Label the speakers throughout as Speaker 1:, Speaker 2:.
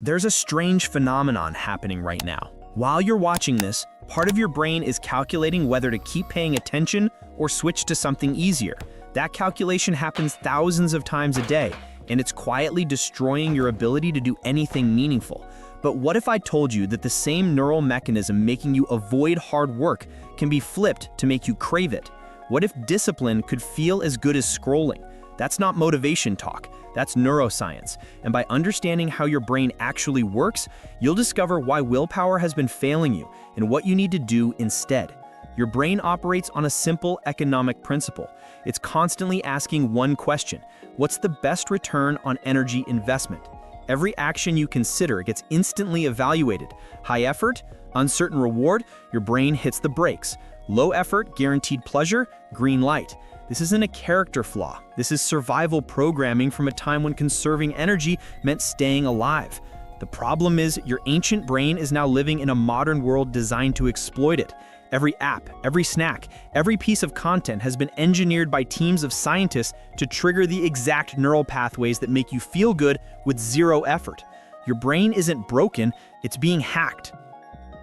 Speaker 1: There's a strange phenomenon happening right now. While you're watching this, part of your brain is calculating whether to keep paying attention or switch to something easier. That calculation happens thousands of times a day, and it's quietly destroying your ability to do anything meaningful. But what if I told you that the same neural mechanism making you avoid hard work can be flipped to make you crave it? What if discipline could feel as good as scrolling? That's not motivation talk, that's neuroscience. And by understanding how your brain actually works, you'll discover why willpower has been failing you and what you need to do instead. Your brain operates on a simple economic principle. It's constantly asking one question: what's the best return on energy investment? Every action you consider gets instantly evaluated. High effort, uncertain reward, your brain hits the brakes. Low effort, guaranteed pleasure, green light. This isn't a character flaw. This is survival programming from a time when conserving energy meant staying alive. The problem is your ancient brain is now living in a modern world designed to exploit it. Every app, every snack, every piece of content has been engineered by teams of scientists to trigger the exact neural pathways that make you feel good with zero effort. Your brain isn't broken, it's being hacked.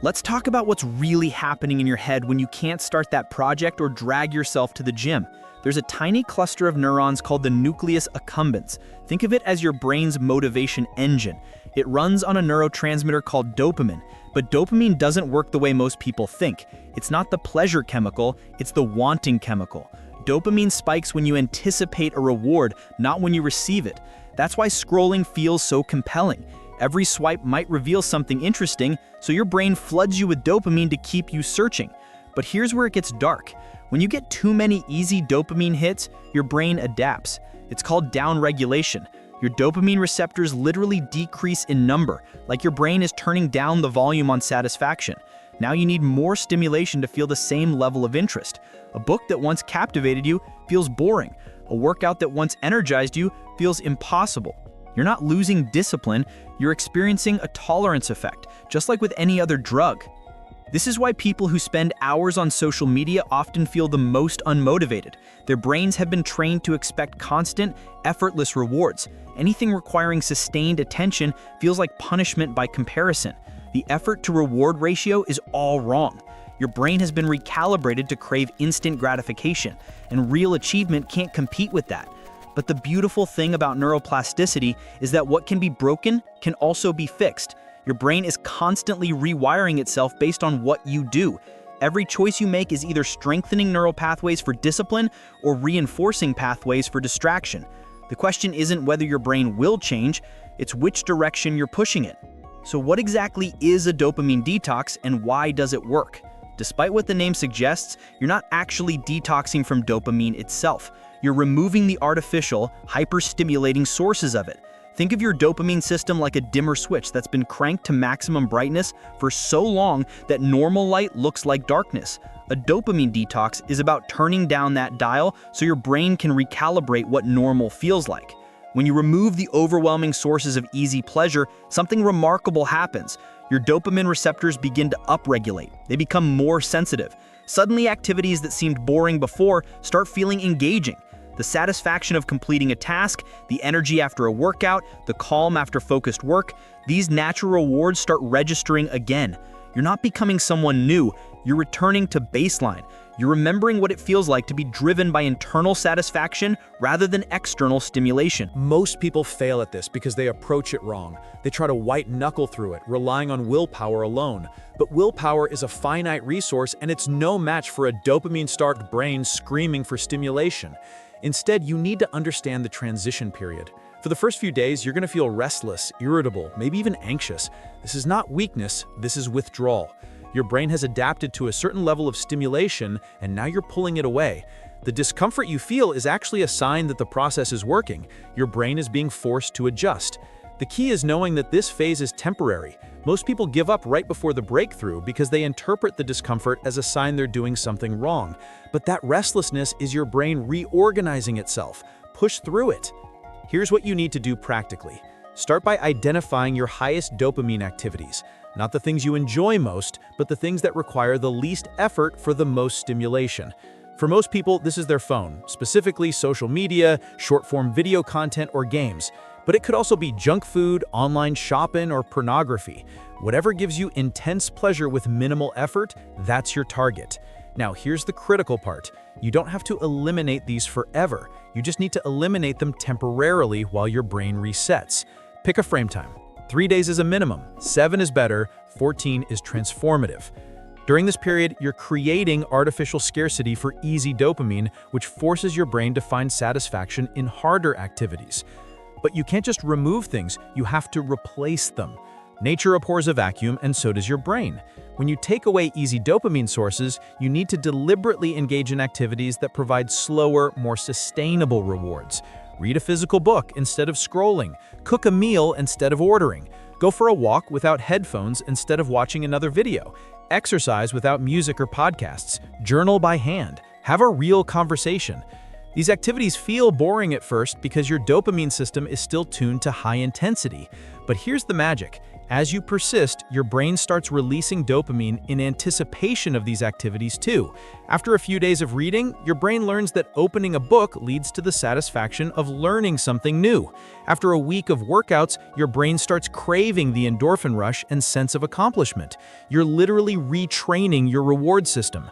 Speaker 1: Let's talk about what's really happening in your head when you can't start that project or drag yourself to the gym. There's a tiny cluster of neurons called the nucleus accumbens. Think of it as your brain's motivation engine. It runs on a neurotransmitter called dopamine, but dopamine doesn't work the way most people think. It's not the pleasure chemical, it's the wanting chemical. Dopamine spikes when you anticipate a reward, not when you receive it. That's why scrolling feels so compelling. Every swipe might reveal something interesting, so your brain floods you with dopamine to keep you searching. But here's where it gets dark. When you get too many easy dopamine hits, your brain adapts. It's called downregulation. Your dopamine receptors literally decrease in number, like your brain is turning down the volume on satisfaction. Now you need more stimulation to feel the same level of interest. A book that once captivated you feels boring. A workout that once energized you feels impossible. You're not losing discipline, you're experiencing a tolerance effect, just like with any other drug. This is why people who spend hours on social media often feel the most unmotivated. Their brains have been trained to expect constant, effortless rewards. Anything requiring sustained attention feels like punishment by comparison. The effort-to-reward ratio is all wrong. Your brain has been recalibrated to crave instant gratification, and real achievement can't compete with that. But the beautiful thing about neuroplasticity is that what can be broken can also be fixed. Your brain is constantly rewiring itself based on what you do. Every choice you make is either strengthening neural pathways for discipline or reinforcing pathways for distraction. The question isn't whether your brain will change, it's which direction you're pushing it. So what exactly is a dopamine detox and why does it work? Despite what the name suggests, you're not actually detoxing from dopamine itself. You're removing the artificial, hyper-stimulating sources of it. Think of your dopamine system like a dimmer switch that's been cranked to maximum brightness for so long that normal light looks like darkness. A dopamine detox is about turning down that dial so your brain can recalibrate what normal feels like. When you remove the overwhelming sources of easy pleasure, something remarkable happens. Your dopamine receptors begin to upregulate. They become more sensitive. Suddenly, activities that seemed boring before start feeling engaging. The satisfaction of completing a task, the energy after a workout, the calm after focused work, these natural rewards start registering again. You're not becoming someone new, you're returning to baseline. You're remembering what it feels like to be driven by internal satisfaction rather than external stimulation.
Speaker 2: Most people fail at this because they approach it wrong. They try to white-knuckle through it, relying on willpower alone. But willpower is a finite resource, and it's no match for a dopamine-starved brain screaming for stimulation. Instead, you need to understand the transition period. For the first few days, you're going to feel restless, irritable, maybe even anxious. This is not weakness, this is withdrawal. Your brain has adapted to a certain level of stimulation, and now you're pulling it away. The discomfort you feel is actually a sign that the process is working. Your brain is being forced to adjust. The key is knowing that this phase is temporary. Most people give up right before the breakthrough because they interpret the discomfort as a sign they're doing something wrong. But that restlessness is your brain reorganizing itself. Push through it. Here's what you need to do practically. Start by identifying your highest dopamine activities. Not the things you enjoy most, but the things that require the least effort for the most stimulation. For most people, this is their phone, specifically social media, short-form video content, or games. But it could also be junk food, online shopping, or pornography. Whatever gives you intense pleasure with minimal effort, that's your target. Now, here's the critical part. You don't have to eliminate these forever. You just need to eliminate them temporarily while your brain resets. Pick a frame time. 3 days is a minimum, 7 is better, 14 is transformative. During this period, you're creating artificial scarcity for easy dopamine, which forces your brain to find satisfaction in harder activities. But you can't just remove things, you have to replace them. Nature abhors a vacuum, and so does your brain. When you take away easy dopamine sources, you need to deliberately engage in activities that provide slower, more sustainable rewards. Read a physical book instead of scrolling. Cook a meal instead of ordering. Go for a walk without headphones instead of watching another video. Exercise without music or podcasts. Journal by hand. Have a real conversation. These activities feel boring at first because your dopamine system is still tuned to high intensity. But here's the magic. As you persist, your brain starts releasing dopamine in anticipation of these activities too. After a few days of reading, your brain learns that opening a book leads to the satisfaction of learning something new. After a week of workouts, your brain starts craving the endorphin rush and sense of accomplishment. You're literally retraining your reward system.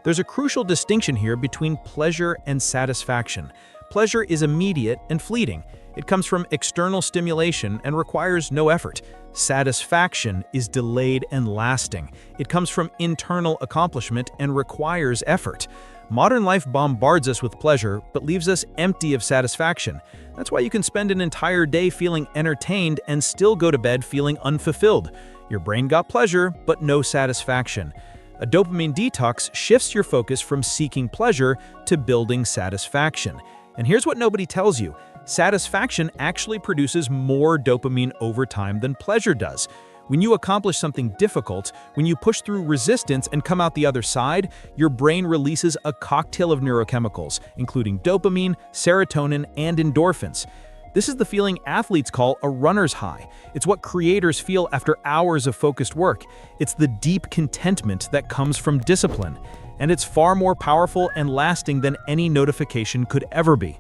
Speaker 2: There's a crucial distinction here between pleasure and satisfaction. Pleasure is immediate and fleeting. It comes from external stimulation and requires no effort. Satisfaction is delayed and lasting. It comes from internal accomplishment and requires effort. Modern life bombards us with pleasure, but leaves us empty of satisfaction. That's why you can spend an entire day feeling entertained and still go to bed feeling unfulfilled. Your brain got pleasure, but no satisfaction. A dopamine detox shifts your focus from seeking pleasure to building satisfaction. And here's what nobody tells you. Satisfaction actually produces more dopamine over time than pleasure does. When you accomplish something difficult, when you push through resistance and come out the other side, your brain releases a cocktail of neurochemicals, including dopamine, serotonin, and endorphins. This is the feeling athletes call a runner's high. It's what creators feel after hours of focused work. It's the deep contentment that comes from discipline. And it's far more powerful and lasting than any notification could ever be.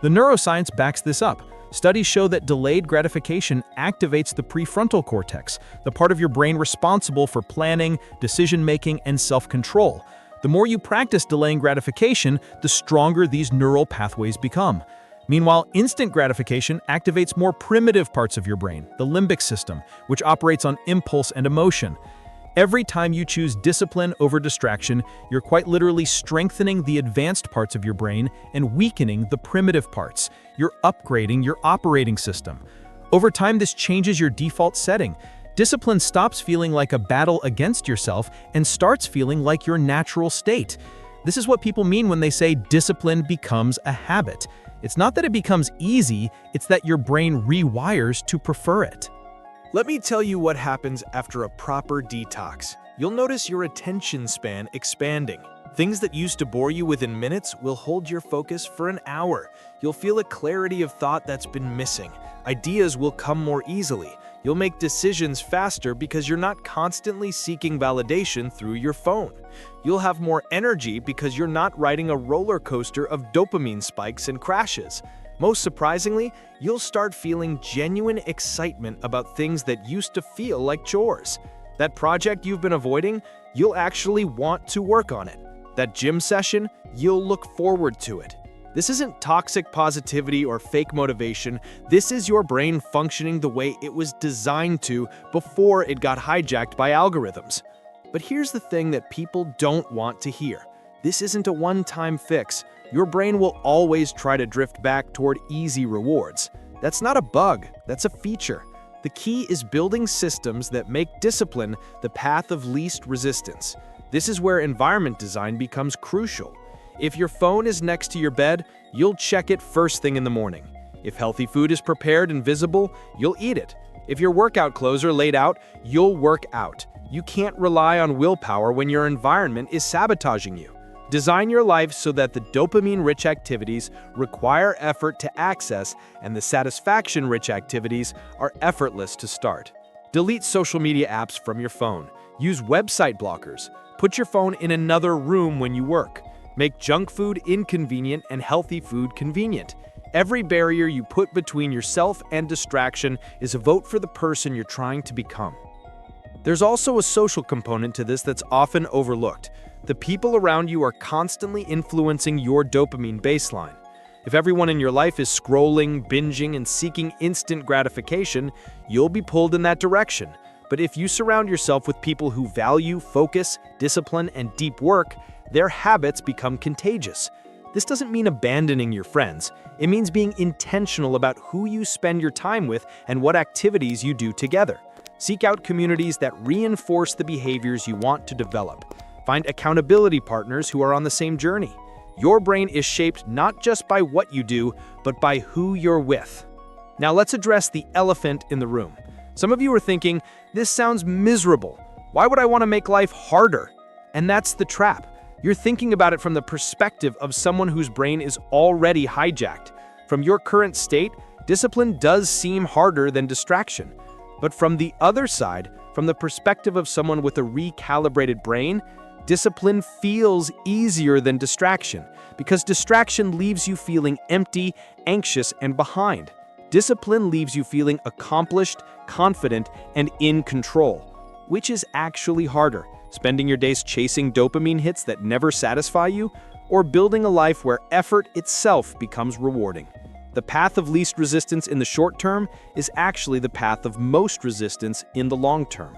Speaker 2: The neuroscience backs this up. Studies show that delayed gratification activates the prefrontal cortex, the part of your brain responsible for planning, decision-making, and self-control. The more you practice delaying gratification, the stronger these neural pathways become. Meanwhile, instant gratification activates more primitive parts of your brain, the limbic system, which operates on impulse and emotion. Every time you choose discipline over distraction, you're quite literally strengthening the advanced parts of your brain and weakening the primitive parts. You're upgrading your operating system. Over time, this changes your default setting. Discipline stops feeling like a battle against yourself and starts feeling like your natural state. This is what people mean when they say discipline becomes a habit. It's not that it becomes easy, it's that your brain rewires to prefer it.
Speaker 3: Let me tell you what happens after a proper detox. You'll notice your attention span expanding. Things that used to bore you within minutes will hold your focus for an hour. You'll feel a clarity of thought that's been missing. Ideas will come more easily. You'll make decisions faster because you're not constantly seeking validation through your phone. You'll have more energy because you're not riding a roller coaster of dopamine spikes and crashes. Most surprisingly, you'll start feeling genuine excitement about things that used to feel like chores. That project you've been avoiding, you'll actually want to work on it. That gym session, you'll look forward to it. This isn't toxic positivity or fake motivation. This is your brain functioning the way it was designed to before it got hijacked by algorithms. But here's the thing that people don't want to hear. This isn't a one-time fix. Your brain will always try to drift back toward easy rewards. That's not a bug, that's a feature. The key is building systems that make discipline the path of least resistance. This is where environment design becomes crucial. If your phone is next to your bed, you'll check it first thing in the morning. If healthy food is prepared and visible, you'll eat it. If your workout clothes are laid out, you'll work out. You can't rely on willpower when your environment is sabotaging you. Design your life so that the dopamine-rich activities require effort to access and the satisfaction-rich activities are effortless to start. Delete social media apps from your phone. Use website blockers. Put your phone in another room when you work. Make junk food inconvenient and healthy food convenient. Every barrier you put between yourself and distraction is a vote for the person you're trying to become. There's also a social component to this that's often overlooked. The people around you are constantly influencing your dopamine baseline. If everyone in your life is scrolling, binging, and seeking instant gratification, you'll be pulled in that direction. But if you surround yourself with people who value focus, discipline, and deep work, their habits become contagious. This doesn't mean abandoning your friends. It means being intentional about who you spend your time with and what activities you do together. Seek out communities that reinforce the behaviors you want to develop. Find accountability partners who are on the same journey. Your brain is shaped not just by what you do, but by who you're with. Now let's address the elephant in the room. Some of you are thinking, this sounds miserable. Why would I want to make life harder? And that's the trap. You're thinking about it from the perspective of someone whose brain is already hijacked. From your current state, discipline does seem harder than distraction. But from the other side, from the perspective of someone with a recalibrated brain, discipline feels easier than distraction, because distraction leaves you feeling empty, anxious, and behind. Discipline leaves you feeling accomplished, confident, and in control. Which is actually harder, spending your days chasing dopamine hits that never satisfy you, or building a life where effort itself becomes rewarding? The path of least resistance in the short term is actually the path of most resistance in the long term.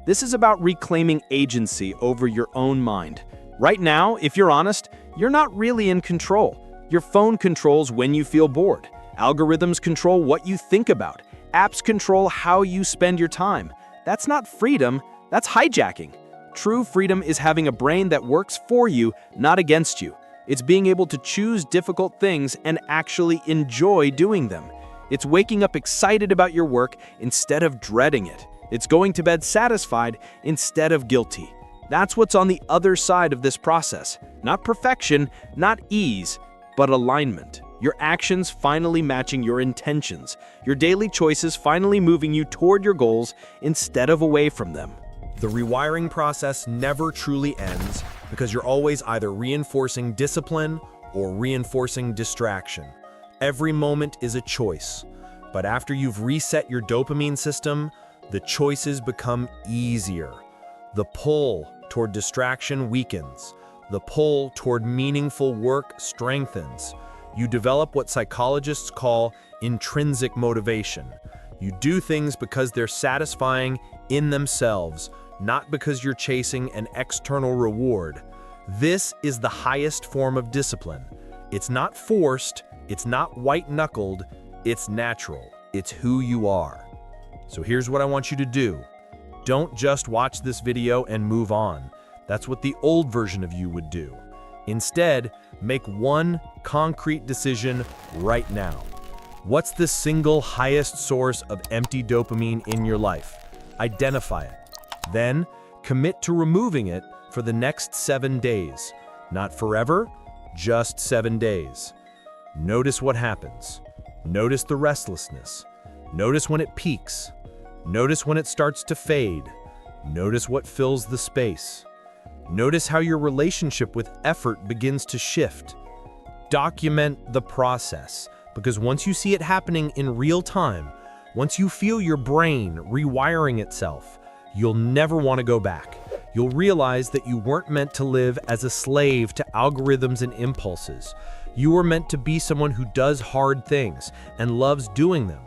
Speaker 3: This is about reclaiming agency over your own mind. Right now, if you're honest, you're not really in control. Your phone controls when you feel bored. Algorithms control what you think about. Apps control how you spend your time. That's not freedom, that's hijacking. True freedom is having a brain that works for you, not against you. It's being able to choose difficult things and actually enjoy doing them. It's waking up excited about your work instead of dreading it. It's going to bed satisfied instead of guilty. That's what's on the other side of this process. Not perfection, not ease, but alignment. Your actions finally matching your intentions. Your daily choices finally moving you toward your goals instead of away from them.
Speaker 2: The rewiring process never truly ends because you're always either reinforcing discipline or reinforcing distraction. Every moment is a choice, but after you've reset your dopamine system, the choices become easier. The pull toward distraction weakens. The pull toward meaningful work strengthens. You develop what psychologists call intrinsic motivation. You do things because they're satisfying in themselves, not because you're chasing an external reward. This is the highest form of discipline. It's not forced, it's not white-knuckled, it's natural. It's who you are. So here's what I want you to do. Don't just watch this video and move on. That's what the old version of you would do. Instead, make one concrete decision right now. What's the single highest source of empty dopamine in your life? Identify it. Then, commit to removing it for the next 7 days. Not forever, just 7 days. Notice what happens. Notice the restlessness. Notice when it peaks. Notice when it starts to fade. Notice what fills the space. Notice how your relationship with effort begins to shift. Document the process, because once you see it happening in real time, once you feel your brain rewiring itself, you'll never want to go back. You'll realize that you weren't meant to live as a slave to algorithms and impulses. You were meant to be someone who does hard things and loves doing them.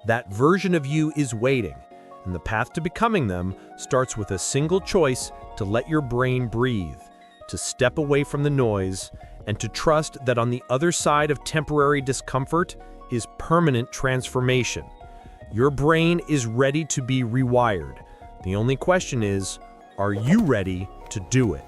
Speaker 2: That version of you is waiting, and the path to becoming them starts with a single choice to let your brain breathe, to step away from the noise, and to trust that on the other side of temporary discomfort is permanent transformation. Your brain is ready to be rewired. The only question is, are you ready to do it?